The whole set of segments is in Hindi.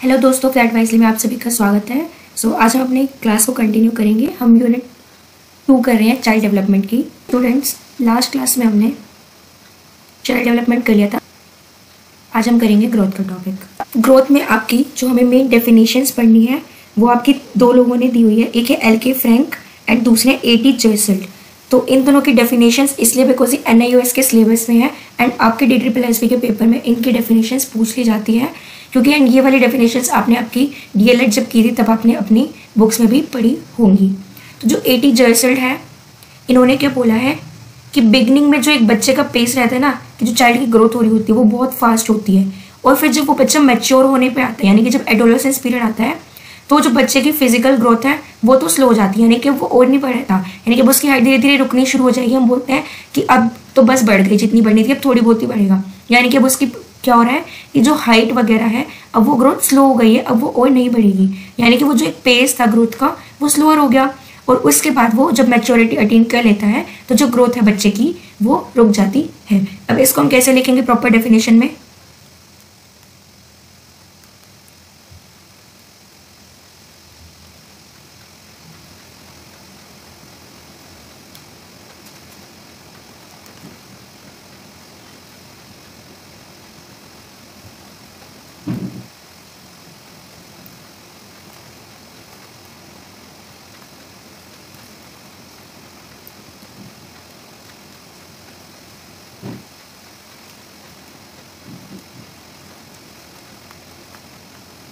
हेलो दोस्तों, फ्लैट वाइजली में आप सभी का स्वागत है। आज हम अपने क्लास को कंटिन्यू करेंगे। हम यूनिट 2 कर रहे हैं चाइल्ड डेवलपमेंट की। स्टूडेंट्स, लास्ट क्लास में हमने चाइल्ड डेवलपमेंट कर लिया था। आज हम करेंगे ग्रोथ का टॉपिक। ग्रोथ में आपकी जो हमें मेन डेफिनेशंस पढ़नी है वो आपकी दो लोगों ने दी हुई है, एक है एल.के. फ्रैंक एंड दूसरे ए.टी. जर्सल्ट। तो इन दोनों की डेफिनेशंस इसलिए बिकॉज ये NIOS के सिलेबस में है एंड आपके DSSP के पेपर में इनकी डेफिनेशंस पूछ ली जाती है, क्योंकि ये वाली डेफिनेशंस आपने आपकी DLED जब की थी तब आपने अपनी बुक्स में भी पढ़ी होंगी। तो जो ए.टी. जर्सल्ट है, इन्होंने क्या बोला है कि बिगनिंग में जो एक बच्चे का पेस रहता है ना, कि जो चाइल्ड की ग्रोथ हो रही होती है वो बहुत फास्ट होती है, और फिर जब वो बच्चा मैच्योर होने पे आता है, यानी कि जब एडोलेसेंस पीरियड आता है, तो जो बच्चे की फिजिकल ग्रोथ है वो तो स्लो हो जाती है, यानी कि वो और नहीं बढ़ता, यानी कि उसकी हाइट धीरे धीरे रुकनी शुरू हो जाएगी। हम बोलते हैं कि अब तो बस बढ़ गई, जितनी बढ़नी थी अब थोड़ी बहुत ही बढ़ेगा, यानी कि अब उसकी क्या हो रहा है कि जो हाइट वगैरह है अब वो ग्रोथ स्लो हो गई है, अब वो और नहीं बढ़ेगी, यानी कि वो जो एक पेस था ग्रोथ का वो स्लोअर हो गया। और उसके बाद वो जब मैच्योरिटी अटेन कर लेता है तो जो ग्रोथ है बच्चे की वो रुक जाती है। अब इसको हम कैसे लिखेंगे प्रॉपर डेफिनेशन में?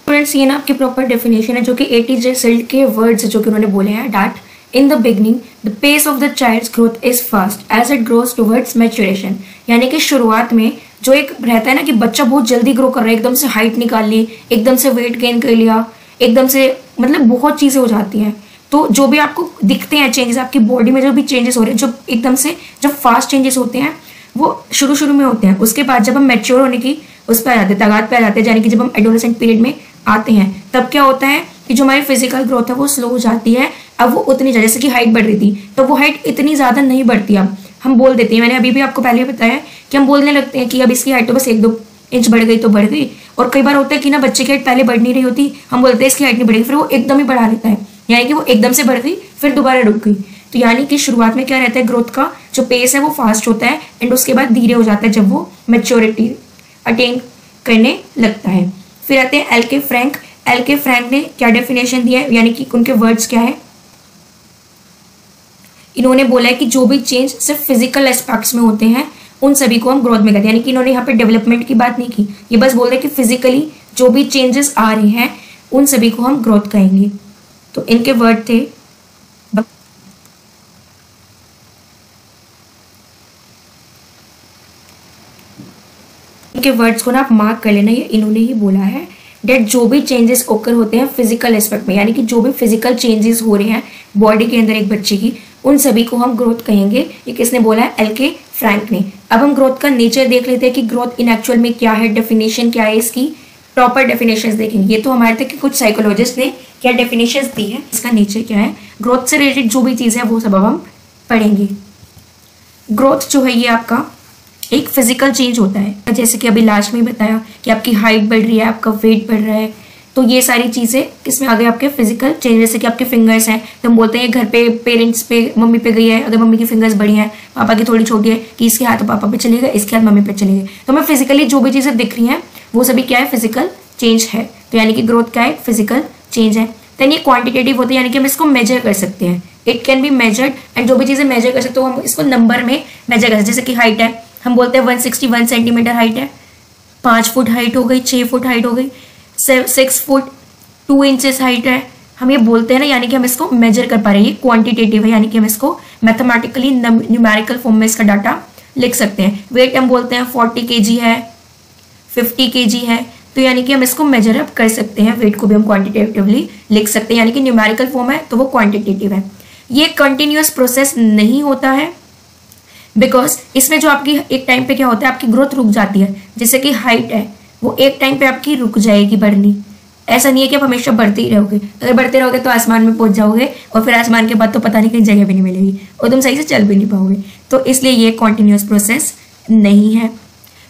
फ्रेंड्स, ये ना आपकी प्रॉपर डेफिनेशन है जो कि ए.टी. जर्सल्ट के वर्ड्स जो कि उन्होंने बोले हैं, that in the beginning the pace of the child's growth is fast as it grows towards maturation. यानी कि शुरुआत में जो एक रहता है ना कि बच्चा बहुत जल्दी ग्रो कर रहा है, एकदम से हाइट निकाल ली, एकदम से वेट गेन कर लिया, एकदम से मतलब बहुत चीजें हो जाती हैं। तो जो भी आपको दिखते हैं चेंजेस, आपकी बॉडी में जो भी चेंजेस हो रहे हैं, जो एकदम से जब फास्ट चेंजेस होते हैं वो शुरू में होते हैं। उसके बाद जब हम मैच्योर होने की उस पर आ जाते हैं, तगात पे आ जाते हैं, यानी कि जब हम एडोलेसेंट पीरियड में आते हैं तब क्या होता है कि जो हमारी फिजिकल ग्रोथ है वो स्लो हो जाती है। अब वो उतनी ज्यादा, जैसे कि हाइट बढ़ रही थी तो वो हाइट इतनी ज्यादा नहीं बढ़ती। अब हम बोल देते हैं, मैंने अभी भी आपको पहले बताया कि हम बोलने लगते हैं कि अब इसकी हाइट तो बस 1-2 इंच बढ़ गई तो बढ़ गई। और कई बार होता है कि ना बच्चे की हाइट पहले बढ़ नहीं रही होती, हम बोलते हैं इसकी हाइट नहीं बढ़ेगी, फिर वो एकदम ही बढ़ा लेता है, यानी कि वो एकदम से बढ़ गई फिर दोबारा रुक गई। तो यानी कि शुरुआत में क्या रहता है, ग्रोथ का जो पेस है वो फास्ट होता है एंड उसके बाद धीरे हो जाता है जब वो मैच्योरिटी अटेन करने लगता है। फिर आते हैं एल.के. फ्रैंक। एल.के. फ्रैंक ने क्या डेफिनेशन दिया है, यानी कि उनके वर्ड्स क्या है? इन्होंने बोला है कि जो भी चेंज सिर्फ फिजिकल एस्पेक्ट्स में होते हैं उन सभी को हम ग्रोथ में कहते हैं। यानी कि इन्होंने यहाँ पे डेवलपमेंट की बात नहीं की, ये बस बोल रहे हैं कि फिजिकली जो भी चेंजेस आ रहे हैं उन सभी को हम ग्रोथ कहेंगे। तो इनके वर्ड थे, इनके वर्ड्स को ना आप मार्क कर लेना, ये इन्होंने ही बोला है डेट जो भी चेंजेस ओकर होते हैं फिजिकल एस्पेक्ट में, यानी कि जो भी फिजिकल चेंजेस हो रहे हैं बॉडी के अंदर एक बच्चे की, उन सभी को हम ग्रोथ कहेंगे। ये किसने बोला है? एल.के. फ्रैंक ने। अब हम ग्रोथ का नेचर देख लेते हैं कि ग्रोथ इन एक्चुअल में क्या है, डेफिनेशन क्या है, इसकी प्रॉपर डेफिनेशन देखेंगे। ये तो हमारे तक कि कुछ साइकोलॉजिस्ट ने क्या डेफिनेशन दी है, इसका नेचर क्या है, ग्रोथ से रिलेटेड जो भी चीज़ है वो सब अब हम पढ़ेंगे। ग्रोथ जो है ये आपका एक फिजिकल चेंज होता है, जैसे कि अभी लास्ट में बताया कि आपकी हाइट बढ़ रही है, आपका वेट बढ़ रहा है, तो ये सारी चीज़ें किसमें आ गए? आपके फिजिकल चेंज। जैसे कि आपके फिंगर्स हैं तो हम बोलते हैं घर पे पेरेंट्स पे, मम्मी पे गई है, अगर मम्मी की फिंगर्स बड़ी हैं, पापा की थोड़ी छोटी है, कि इसके हाथ पापा पे चले गए, इसके हाथ मम्मी पे चले गए, तो हमें फिजिकली जो भी चीज़ें दिख रही हैं वो सभी क्या है? फिजिकल चेंज है। तो यानी कि ग्रोथ क्या है? फिजिकल चेंज है। देन ये क्वांटिटेटिव होती है, यानी कि हम इसको मेजर कर सकते हैं, it can be measured, and जो भी चीज़ें मेजर कर सकते हो हम इसको नंबर में मेजर कर सकते हैं। जैसे कि हाइट है, हम बोलते हैं 161 सेंटीमीटर हाइट है, 5 फुट हाइट हो गई, 6 फुट हाइट हो गई, 6 फुट 2 इंचेस हाइट है, हम ये बोलते हैं ना, यानी कि हम इसको मेजर कर पा रहे हैं। ये क्वांटिटेटिव है, यानी कि हम इसको मैथमेटिकली न्यूमेरिकल फॉर्म में इसका डाटा लिख सकते हैं। वेट हम बोलते हैं 40 kg है, 50 kg है, तो यानी कि हम इसको मेजर अप कर सकते हैं, वेट को भी हम क्वांटिटेटिवली लिख सकते हैं, यानी कि न्यूमेरिकल फॉर्म है तो वो क्वांटिटेटिव है। ये कंटिन्यूअस प्रोसेस नहीं होता है, बिकॉज इसमें जो आपकी एक टाइम पे क्या होता है, आपकी ग्रोथ रुक जाती है। जैसे कि हाइट है वो एक टाइम पे आपकी रुक जाएगी बढ़नी, ऐसा नहीं है कि आप हमेशा बढ़ते ही रहोगे। अगर बढ़ते रहोगे तो आसमान में पहुंच जाओगे और फिर आसमान के बाद तो पता नहीं कहीं जगह भी नहीं मिलेगी और तुम सही से चल भी नहीं पाओगे। तो इसलिए ये कॉन्टिन्यूअस प्रोसेस नहीं है।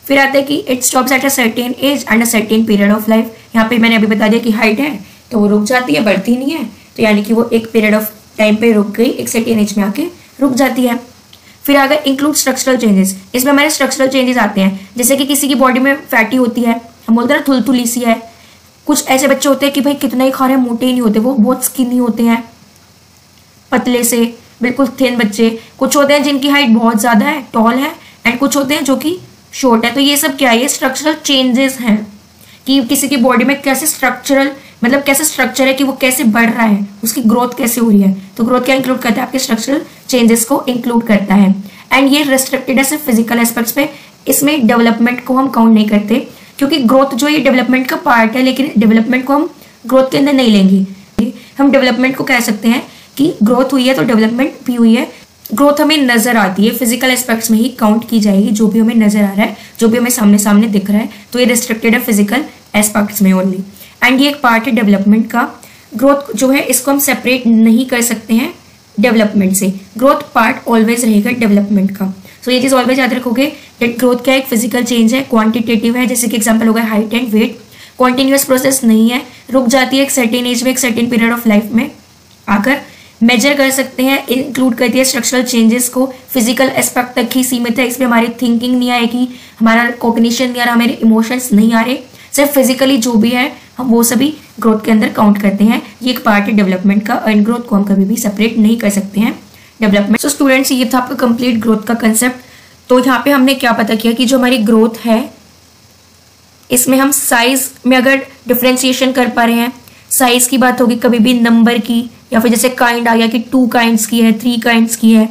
फिर आता है कि it stops at a certain age and a certain period of life. यहाँ पे मैंने अभी बता दिया कि हाइट है तो वो रुक जाती है, बढ़ती नहीं है, तो यानी कि वो एक पीरियड ऑफ टाइम पे रुक गई, एक सर्टेन एज में आके रुक जाती है। फिर अगर इंक्लूड स्ट्रक्चरल चेंजेस, इसमें हमारे स्ट्रक्चरल चेंजेस आते हैं, जैसे कि किसी की बॉडी में फैटी होती है, हम बोलते हैं ना थुलथुली सी है। कुछ ऐसे बच्चे होते हैं कि भाई कितना ही खा रहे हैं मोटे ही नहीं होते, वो बहुत स्किनी होते हैं, पतले से बिल्कुल थिन बच्चे। कुछ होते हैं जिनकी हाइट बहुत ज़्यादा है, टॉल है, एंड कुछ होते हैं जो कि शॉर्ट है। तो ये सब क्या है, ये स्ट्रक्चरल चेंजेस हैं कि किसी की बॉडी में कैसे स्ट्रक्चरल मतलब कैसे स्ट्रक्चर है कि वो कैसे बढ़ रहा है, उसकी ग्रोथ कैसे हो रही है। तो ग्रोथ क्या इंक्लूड करता है, आपके स्ट्रक्चरल चेंजेस को इंक्लूड करता है। एंड ये रेस्ट्रिक्टेड है सिर्फ फिजिकल एस्पेक्ट्स पे, इसमें डेवलपमेंट को हम काउंट नहीं करते, क्योंकि ग्रोथ जो ये डेवलपमेंट का पार्ट है, लेकिन डेवलपमेंट को हम ग्रोथ के अंदर नहीं लेंगे। हम डेवलपमेंट को कह सकते हैं कि ग्रोथ हुई है तो डेवलपमेंट भी हुई है। ग्रोथ हमें नजर आती है, फिजिकल एस्पेक्ट्स में ही काउंट की जाएगी, जो भी हमें नजर आ रहा है, जो भी हमें सामने सामने दिख रहा है, तो ये रिस्ट्रिक्टेड है फिजिकल एस्पेक्ट्स में ओनली। एंड ये एक पार्ट है डेवलपमेंट का। ग्रोथ जो है इसको हम सेपरेट नहीं कर सकते हैं डेवलपमेंट से, ग्रोथ पार्ट ऑलवेज रहेगा डेवलपमेंट का। सो ये चीज ऑलवेज याद रखोगे डेट ग्रोथ क्या है, एक फिजिकल चेंज है, क्वांटिटेटिव है, जैसे कि एग्जांपल होगा height and weight. Continuous process नहीं है, रुक जाती है एक सर्टेन एज में, एक सर्टेन पीरियड ऑफ लाइफ में आकर मेजर कर सकते हैं, इंक्लूड करती है स्ट्रक्चरल चेंजेस को, फिजिकल एस्पेक्ट तक ही सीमित है, इसमें हमारी थिंकिंग नहीं आएगी, हमारा कॉग्निशन नहीं आ रहा, हमारे इमोशंस नहीं आ रहे, सिर्फ फिजिकली जो भी है हम वो सभी ग्रोथ के अंदर काउंट करते हैं। ये एक पार्ट है डेवलपमेंट का, एंड ग्रोथ को हम कभी भी सेपरेट नहीं कर सकते हैं डेवलपमेंट। सो स्टूडेंट्स, ये था आपका कंप्लीट ग्रोथ का कंसेप्ट। तो यहाँ पे हमने क्या पता किया कि जो हमारी ग्रोथ है इसमें हम साइज में अगर डिफ्रेंशिएशन कर पा रहे हैं, साइज की बात होगी कभी भी नंबर की, या फिर जैसे काइंड आ गया कि 2 काइंड्स की है, 3 काइंड्स की है।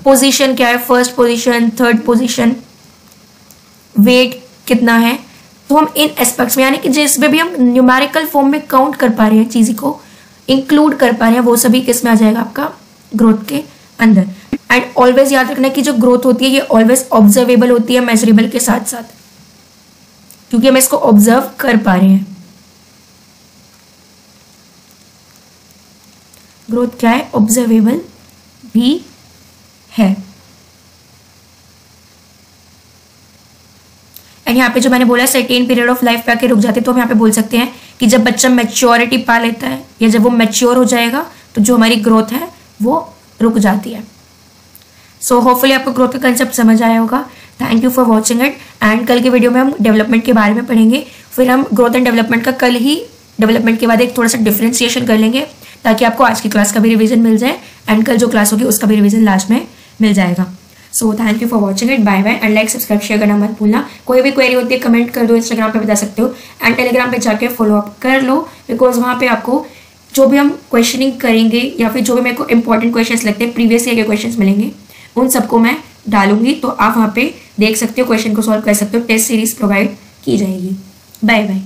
पोजीशन क्या है, first position, third position, weight कितना है, तो हम इन एस्पेक्ट्स में यानी कि जिसमें भी हम न्यूमेरिकल फॉर्म में काउंट कर पा रहे हैं, चीज़ को इंक्लूड कर पा रहे हैं, वो सभी किस में आ जाएगा आपका ग्रोथ के अंदर। एंड ऑलवेज याद रखना कि जो ग्रोथ होती है ये ऑलवेज ऑब्जर्वेबल होती है मेजरेबल के साथ साथ, क्योंकि हम इसको ऑब्जर्व कर पा रहे हैं। ग्रोथ क्या है, ऑब्जर्वेबल भी है। एंड यहाँ पे जो मैंने बोला सर्टेन पीरियड ऑफ लाइफ पे आके रुक जाते, तो हम यहाँ पे बोल सकते हैं कि जब बच्चा मैच्योरिटी पा लेता है या जब वो मैच्योर हो जाएगा तो जो हमारी ग्रोथ है वो रुक जाती है। सो होपफुली आपको ग्रोथ का कंसेप्ट समझ आया होगा। Thank you for watching it. And कल के वीडियो में हम डेवलपमेंट के बारे में पढ़ेंगे, फिर हम ग्रोथ एंड डेवलपमेंट का कल ही डेवलपमेंट के बाद एक थोड़ा सा डिफ्रेंसिएशन कर लेंगे, ताकि आपको आज की क्लास का भी रिवीजन मिल जाए एंड कल जो क्लास होगी उसका भी रिवीजन लास्ट में मिल जाएगा। So thank you for watching it, bye bye, and like subscribe share करना मत भूलना। कोई भी क्वेरी होती है कमेंट कर दो, इंस्टाग्राम पे बता सकते हो, एंड टेलीग्राम पे जाके फॉलो अप कर लो, बिकॉज वहाँ पे आपको जो भी हम क्वेश्चनिंग करेंगे या फिर जो भी मेरे को इंपॉर्टेंट क्वेश्चंस लगते हैं, प्रीवियस ईयर के क्वेश्चंस मिलेंगे, उन सबको मैं डालूंगी, तो आप वहाँ पे देख सकते हो, क्वेश्चन को सॉल्व कर सकते हो, टेस्ट सीरीज प्रोवाइड की जाएगी। Bye bye.